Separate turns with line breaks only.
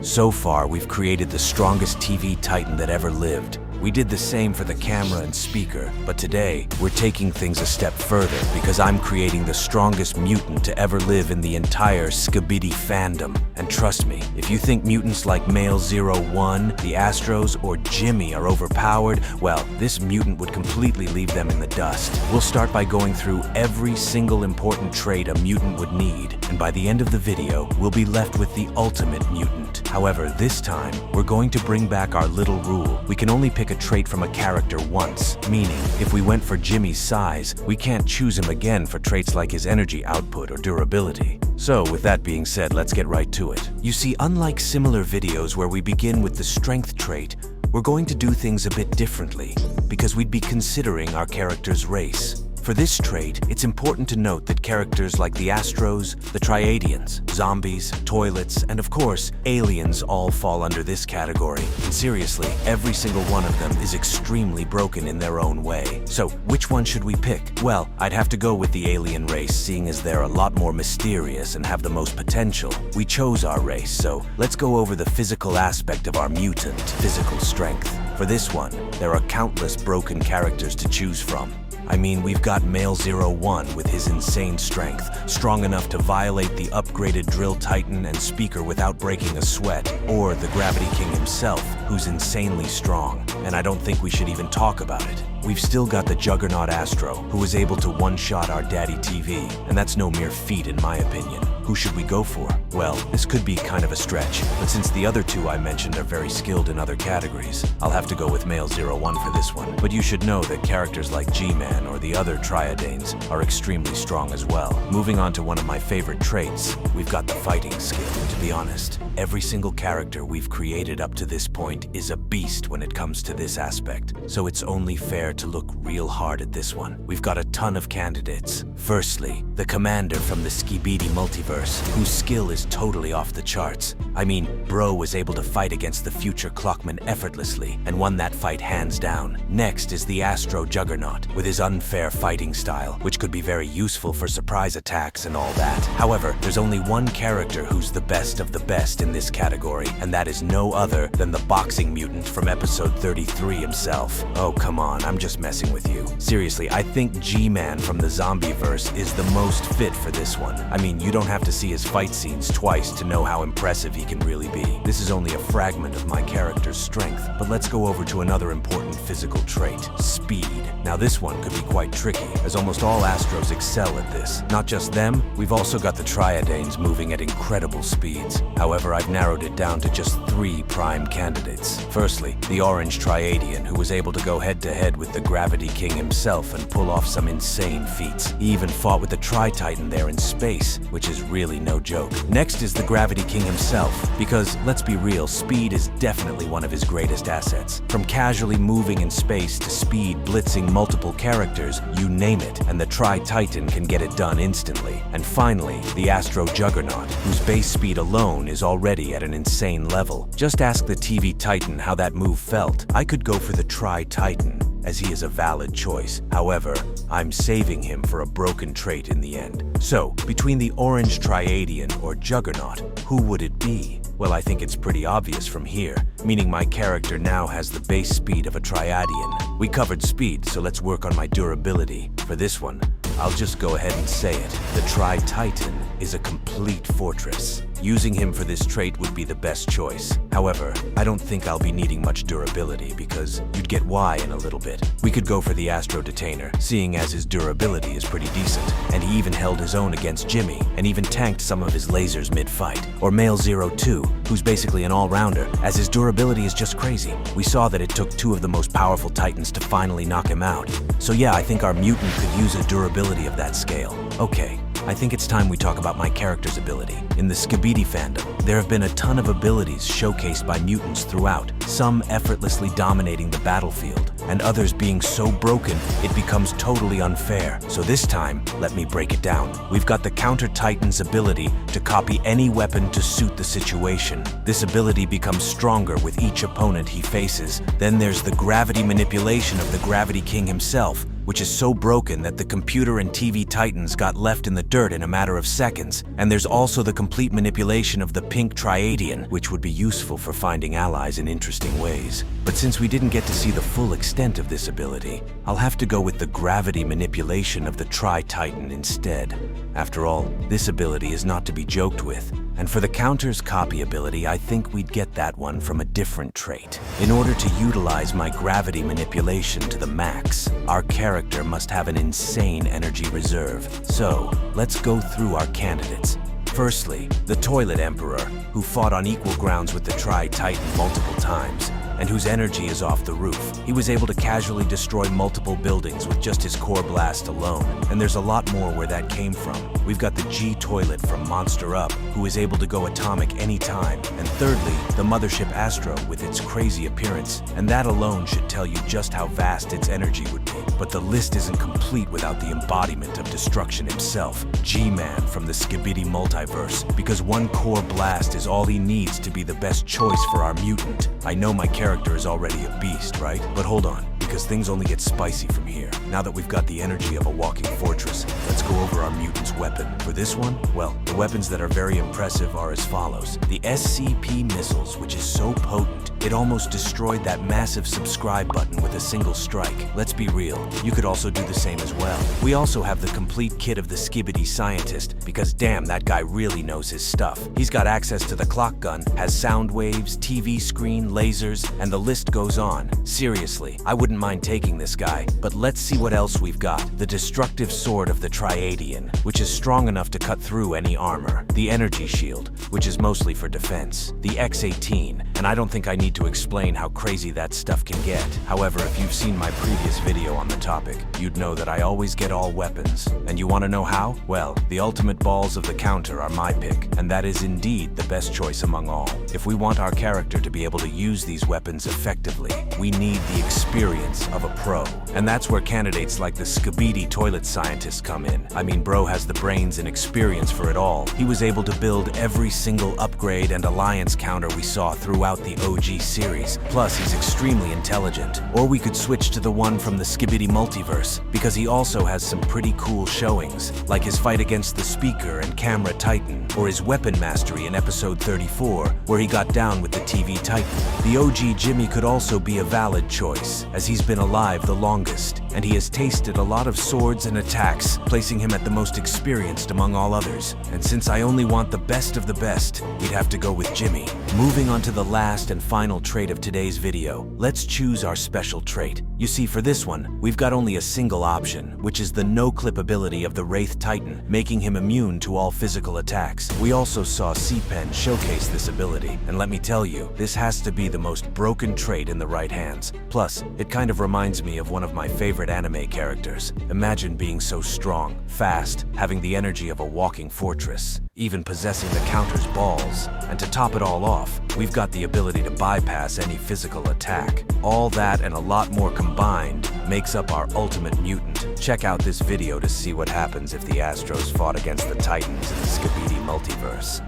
So far, we've created the strongest TV Titan that ever lived. We did the same for the camera and speaker, but today, we're taking things a step further because I'm creating the strongest mutant to ever live in the entire Skibidi Fandom. And trust me, if you think mutants like Male 01, the Astros, or Jimmy are overpowered, well, this mutant would completely leave them in the dust. We'll start by going through every single important trait a mutant would need, and by the end of the video, we'll be left with the ultimate mutant. However, this time, we're going to bring back our little rule. We can only pick a trait from a character once, meaning if we went for Jimmy's size, we can't choose him again for traits like his energy output or durability. So with that being said, let's get right to it. You see, unlike similar videos where we begin with the strength trait, we're going to do things a bit differently because we'd be considering our character's race. For this trait, it's important to note that characters like the Astros, the Triadians, zombies, toilets, and of course, aliens all fall under this category. And seriously, every single one of them is extremely broken in their own way. So, which one should we pick? Well, I'd have to go with the alien race, seeing as they're a lot more mysterious and have the most potential. We chose our race, so let's go over the physical aspect of our mutant, physical strength. For this one, there are countless broken characters to choose from. I mean, we've got Male 01 with his insane strength, strong enough to violate the upgraded Drill Titan and Speaker without breaking a sweat, or the Gravity King himself, who's insanely strong, and I don't think we should even talk about it. We've still got the Juggernaut Astro, who was able to one-shot our daddy TV, and that's no mere feat in my opinion. Who should we go for? Well, this could be kind of a stretch, but since the other two I mentioned are very skilled in other categories, I'll have to go with Male 01 for this one. But you should know that characters like G-Man or the other Triadanes are extremely strong as well. Moving on to one of my favorite traits, we've got the fighting skill. To be honest, every single character we've created up to this point is a beast when it comes to this aspect, so it's only fair to look real hard at this one. We've got a ton of candidates. Firstly, the commander from the Skibidi multiverse, whose skill is totally off the charts. I mean, bro was able to fight against the future Clockman effortlessly and won that fight hands down. Next is the Astro Juggernaut, with his unfair fighting style, which could be very useful for surprise attacks and all that. However, there's only one character who's the best of the best in this category, and that is no other than the boxing mutant from episode 33 himself. Oh, come on, I'm just messing with you. Seriously, I think G-Man from the Zombieverse is the most fit for this one. I mean, you don't have to see his fight scenes twice to know how impressive he can really be. This is only a fragment of my character's strength, but let's go over to another important physical trait, speed. Now this one could be quite tricky, as almost all Astros excel at this. Not just them, we've also got the Triadanes moving at incredible speeds. However, I've narrowed it down to just 3 prime candidates. Firstly, the Orange Triadian, who was able to go head-to-head with the Gravity King himself and pull off some insane feats. He even fought with the Tri-Titan there in space, which is really no joke. Next is the Gravity King himself, because let's be real, speed is definitely one of his greatest assets. From casually moving in space to speed blitzing multiple characters, you name it, and the Tri-Titan can get it done instantly. And finally, the Astro Juggernaut, whose base speed alone is already at an insane level. Just ask the TV Titan how that move felt. I could go for the Tri-Titan, as he is a valid choice. However, I'm saving him for a broken trait in the end. So, between the Orange Triadian or Juggernaut, who would it be? Well, I think it's pretty obvious from here, meaning my character now has the base speed of a Triadian. We covered speed, so let's work on my durability. For this one, I'll just go ahead and say it. The Tri-Titan is a complete fortress. Using him for this trait would be the best choice. However, I don't think I'll be needing much durability because you'd get why in a little bit. We could go for the Astro Detainer, seeing as his durability is pretty decent, and he even held his own against Jimmy, and even tanked some of his lasers mid-fight. Or Male 02, who's basically an all-rounder, as his durability is just crazy. We saw that it took 2 of the most powerful Titans to finally knock him out. So yeah, I think our mutant could use a durability of that scale. Okay, I think it's time we talk about my character's ability. In the Skibidi Fandom, there have been a ton of abilities showcased by mutants throughout, some effortlessly dominating the battlefield, and others being so broken it becomes totally unfair. So this time, let me break it down. We've got the Counter Titan's ability to copy any weapon to suit the situation. This ability becomes stronger with each opponent he faces. Then there's the gravity manipulation of the Gravity King himself, which is so broken that the computer and TV titans got left in the dirt in a matter of seconds. And there's also the complete manipulation of the pink triadian, which would be useful for finding allies in interesting ways. But since we didn't get to see the full extent of this ability, I'll have to go with the gravity manipulation of the Tri-Titan instead. After all, this ability is not to be joked with. And for the counter's copy ability, I think we'd get that one from a different trait. In order to utilize my gravity manipulation to the max, our character must have an insane energy reserve. So, let's go through our candidates. Firstly, the Toilet Emperor, who fought on equal grounds with the Tri-Titan multiple times, and whose energy is off the roof. He was able to casually destroy multiple buildings with just his core blast alone, and there's a lot more where that came from. We've got the G-Toilet from Monster Up, who is able to go atomic anytime. And thirdly, the mothership Astro with its crazy appearance, and that alone should tell you just how vast its energy would be. But the list isn't complete without the embodiment of destruction himself, G-Man from the Skibidi multiverse, because one core blast is all he needs to be the best choice for our mutant. I know my character is already a beast, right? But hold on, because things only get spicy from here. Now that we've got the energy of a walking fortress, let's go over our mutant's weapon. For this one, well, the weapons that are very impressive are as follows. The SCP missiles, which is so potent, it almost destroyed that massive subscribe button with a single strike. Let's be real, you could also do the same as well. We also have the complete kit of the Skibidi scientist, because damn, that guy really knows his stuff. He's got access to the clock gun, has sound waves, TV screen, lasers, and the list goes on. Seriously, I wouldn't mind taking this guy, but let's see what else we've got. The destructive sword of the Triadian, which is strong enough to cut through any armor. The energy shield, which is mostly for defense. The X-18, and I don't think I need to explain how crazy that stuff can get. However, if you've seen my previous video on the topic, you'd know that I always get all weapons. And you want to know how? Well, the ultimate balls of the counter are my pick, and that is indeed the best choice among all. If we want our character to be able to use these weapons effectively, we need the experience of a pro. And that's where candidates like the Skibidi toilet scientist come in. I mean, bro has the brains and experience for it all. He was able to build every single upgrade and alliance counter we saw throughout the OG series. Plus, he's extremely intelligent. Or we could switch to the one from the Skibidi multiverse, because he also has some pretty cool showings, like his fight against the Speaker and Camera Titan, or his weapon mastery in episode 34, where he got down with the TV Titan. The OG Jimmy could also be a valid choice, as he's been alive the longest, and he has tasted a lot of swords and attacks, placing him at the most experienced among all others. And since I only want the best of the best, we'd have to go with Jimmy. Moving on to the last and final trait of today's video, let's choose our special trait. You see, for this one, we've got only a single option, which is the no-clip ability of the Wraith Titan, making him immune to all physical attacks. We also saw C-Pen showcase this ability, and let me tell you, this has to be the most broken trait in the right hands. Plus, it kind of reminds me of one of my favorite anime characters. Imagine being so strong, fast, having the energy of a walking fortress, even possessing the counter's balls. And to top it all off, we've got the ability to bypass any physical attack. All that and a lot more combined makes up our ultimate mutant. Check out this video to see what happens if the Astros fought against the Titans in the Skibidi multiverse.